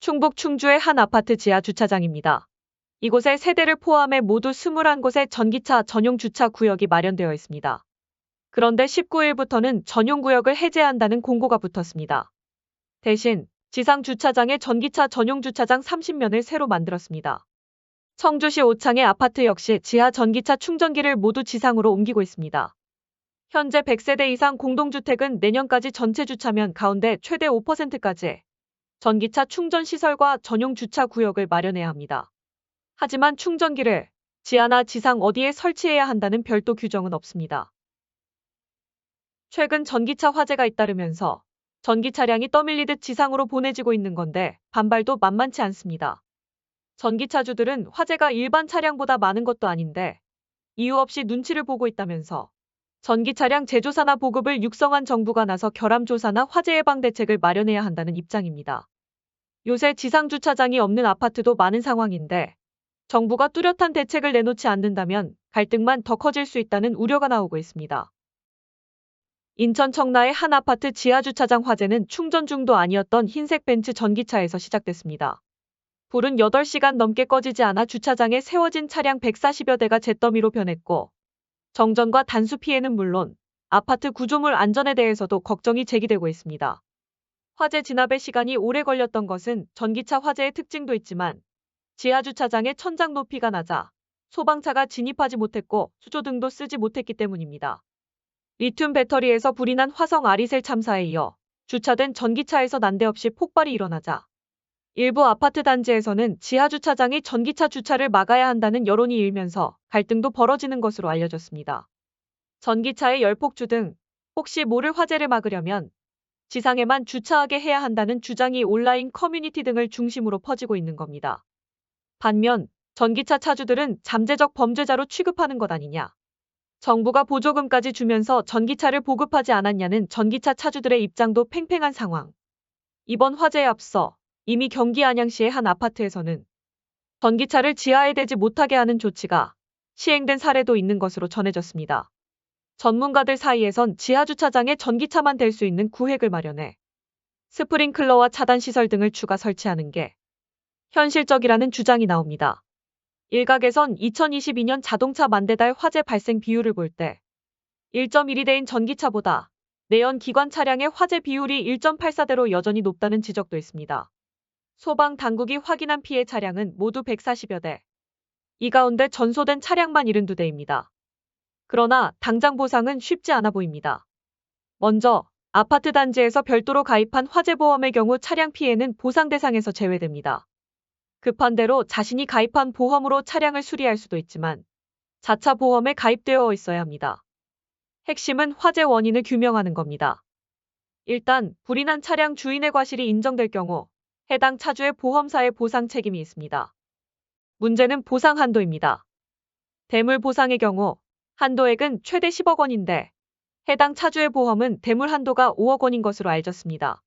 충북 충주의 한 아파트 지하 주차장입니다. 이곳에 세대를 포함해 모두 21곳의 전기차 전용 주차 구역이 마련되어 있습니다. 그런데 19일부터는 전용 구역을 해제한다는 공고가 붙었습니다. 대신 지상 주차장에 전기차 전용 주차장 30면을 새로 만들었습니다. 청주시 오창의 아파트 역시 지하 전기차 충전기를 모두 지상으로 옮기고 있습니다. 현재 100세대 이상 공동주택은 내년까지 전체 주차면 가운데 최대 5%까지 전기차 충전 시설과 전용 주차 구역을 마련해야 합니다. 하지만 충전기를 지하나 지상 어디에 설치해야 한다는 별도 규정은 없습니다. 최근 전기차 화재가 잇따르면서 전기 차량이 떠밀리듯 지상으로 보내지고 있는 건데 반발도 만만치 않습니다. 전기차주들은 화재가 일반 차량보다 많은 것도 아닌데 이유 없이 눈치를 보고 있다면서 전기차량 제조사나 보급을 육성한 정부가 나서 결함조사나 화재 예방 대책을 마련해야 한다는 입장입니다. 요새 지상 주차장이 없는 아파트도 많은 상황인데 정부가 뚜렷한 대책을 내놓지 않는다면 갈등만 더 커질 수 있다는 우려가 나오고 있습니다. 인천 청라의 한 아파트 지하 주차장 화재는 충전 중도 아니었던 흰색 벤츠 전기차에서 시작됐습니다. 불은 8시간 넘게 꺼지지 않아 주차장에 세워진 차량 140여 대가 잿더미로 변했고 정전과 단수 피해는 물론 아파트 구조물 안전에 대해서도 걱정이 제기되고 있습니다. 화재 진압에 시간이 오래 걸렸던 것은 전기차 화재의 특징도 있지만 지하 주차장의 천장 높이가 낮아 소방차가 진입하지 못했고 수조등도 쓰지 못했기 때문입니다. 리튬 배터리에서 불이 난 화성 아리셀 참사에 이어 주차된 전기차에서 난데없이 폭발이 일어나자 일부 아파트 단지에서는 지하 주차장이 전기차 주차를 막아야 한다는 여론이 일면서 갈등도 벌어지는 것으로 알려졌습니다. 전기차의 열폭주 등 혹시 모를 화재를 막으려면 지상에만 주차하게 해야 한다는 주장이 온라인 커뮤니티 등을 중심으로 퍼지고 있는 겁니다. 반면 전기차 차주들은 잠재적 범죄자로 취급하는 것 아니냐. 정부가 보조금까지 주면서 전기차를 보급하지 않았냐는 전기차 차주들의 입장도 팽팽한 상황. 이번 화재에 앞서 이미 경기 안양시의 한 아파트에서는 전기차를 지하에 대지 못하게 하는 조치가 시행된 사례도 있는 것으로 전해졌습니다. 전문가들 사이에선 지하 주차장에 전기차만 댈 수 있는 구획을 마련해 스프링클러와 차단시설 등을 추가 설치하는 게 현실적이라는 주장이 나옵니다. 일각에선 2022년 자동차 만대달 화재 발생 비율을 볼 때 1.12대인 전기차보다 내연 기관 차량의 화재 비율이 1.84대로 여전히 높다는 지적도 있습니다. 소방 당국이 확인한 피해 차량은 모두 140여 대. 이 가운데 전소된 차량만 72대입니다. 그러나 당장 보상은 쉽지 않아 보입니다. 먼저 아파트 단지에서 별도로 가입한 화재보험의 경우 차량 피해는 보상 대상에서 제외됩니다. 급한 대로 자신이 가입한 보험으로 차량을 수리할 수도 있지만 자차 보험에 가입되어 있어야 합니다. 핵심은 화재 원인을 규명하는 겁니다. 일단 불이 난 차량 주인의 과실이 인정될 경우 해당 차주의 보험사의 보상 책임이 있습니다. 문제는 보상 한도입니다. 대물 보상의 경우 한도액은 최대 10억 원인데 해당 차주의 보험은 대물 한도가 5억 원인 것으로 알려졌습니다.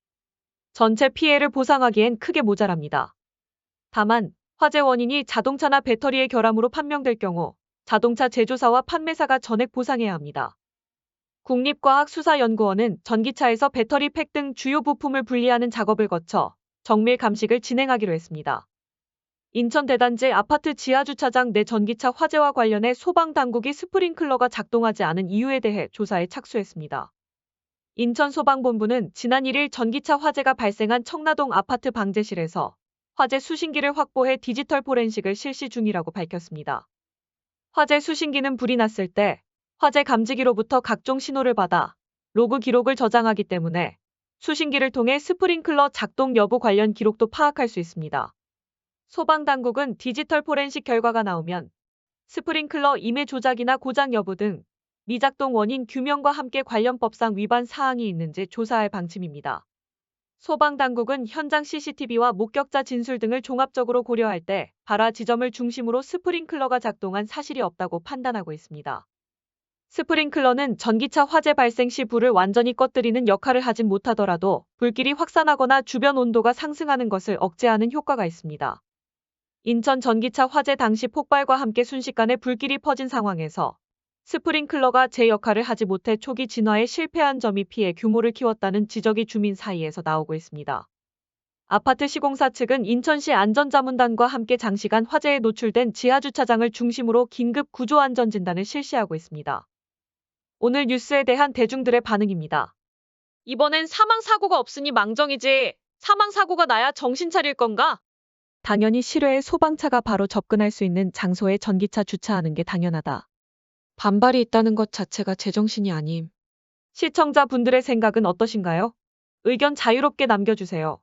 전체 피해를 보상하기엔 크게 모자랍니다. 다만 화재 원인이 자동차나 배터리의 결함으로 판명될 경우 자동차 제조사와 판매사가 전액 보상해야 합니다. 국립과학수사연구원은 전기차에서 배터리 팩 등 주요 부품을 분리하는 작업을 거쳐 정밀 감식을 진행하기로 했습니다. 인천 대단지 아파트 지하주차장 내 전기차 화재와 관련해 소방당국이 스프링클러가 작동하지 않은 이유에 대해 조사에 착수했습니다. 인천소방본부는 지난 1일 전기차 화재가 발생한 청라동 아파트 방제실에서 화재 수신기를 확보해 디지털 포렌식을 실시 중이라고 밝혔습니다. 화재 수신기는 불이 났을 때 화재 감지기로부터 각종 신호를 받아 로그 기록을 저장하기 때문에 수신기를 통해 스프링클러 작동 여부 관련 기록도 파악할 수 있습니다. 소방당국은 디지털 포렌식 결과가 나오면 스프링클러 임해 조작이나 고장 여부 등 미작동 원인 규명과 함께 관련 법상 위반 사항이 있는지 조사할 방침입니다. 소방당국은 현장 CCTV와 목격자 진술 등을 종합적으로 고려할 때 발화 지점을 중심으로 스프링클러가 작동한 사실이 없다고 판단하고 있습니다. 스프링클러는 전기차 화재 발생 시 불을 완전히 꺼뜨리는 역할을 하진 못하더라도 불길이 확산하거나 주변 온도가 상승하는 것을 억제하는 효과가 있습니다. 인천 전기차 화재 당시 폭발과 함께 순식간에 불길이 퍼진 상황에서 스프링클러가 제 역할을 하지 못해 초기 진화에 실패한 점이 피해 규모를 키웠다는 지적이 주민 사이에서 나오고 있습니다. 아파트 시공사 측은 인천시 안전자문단과 함께 장시간 화재에 노출된 지하주차장을 중심으로 긴급 구조안전진단을 실시하고 있습니다. 오늘 뉴스에 대한 대중들의 반응입니다. 이번엔 사망사고가 없으니 망정이지. 사망사고가 나야 정신 차릴 건가? 당연히 실외에 소방차가 바로 접근할 수 있는 장소에 전기차 주차하는 게 당연하다. 반발이 있다는 것 자체가 제정신이 아님. 시청자분들의 생각은 어떠신가요? 의견 자유롭게 남겨주세요.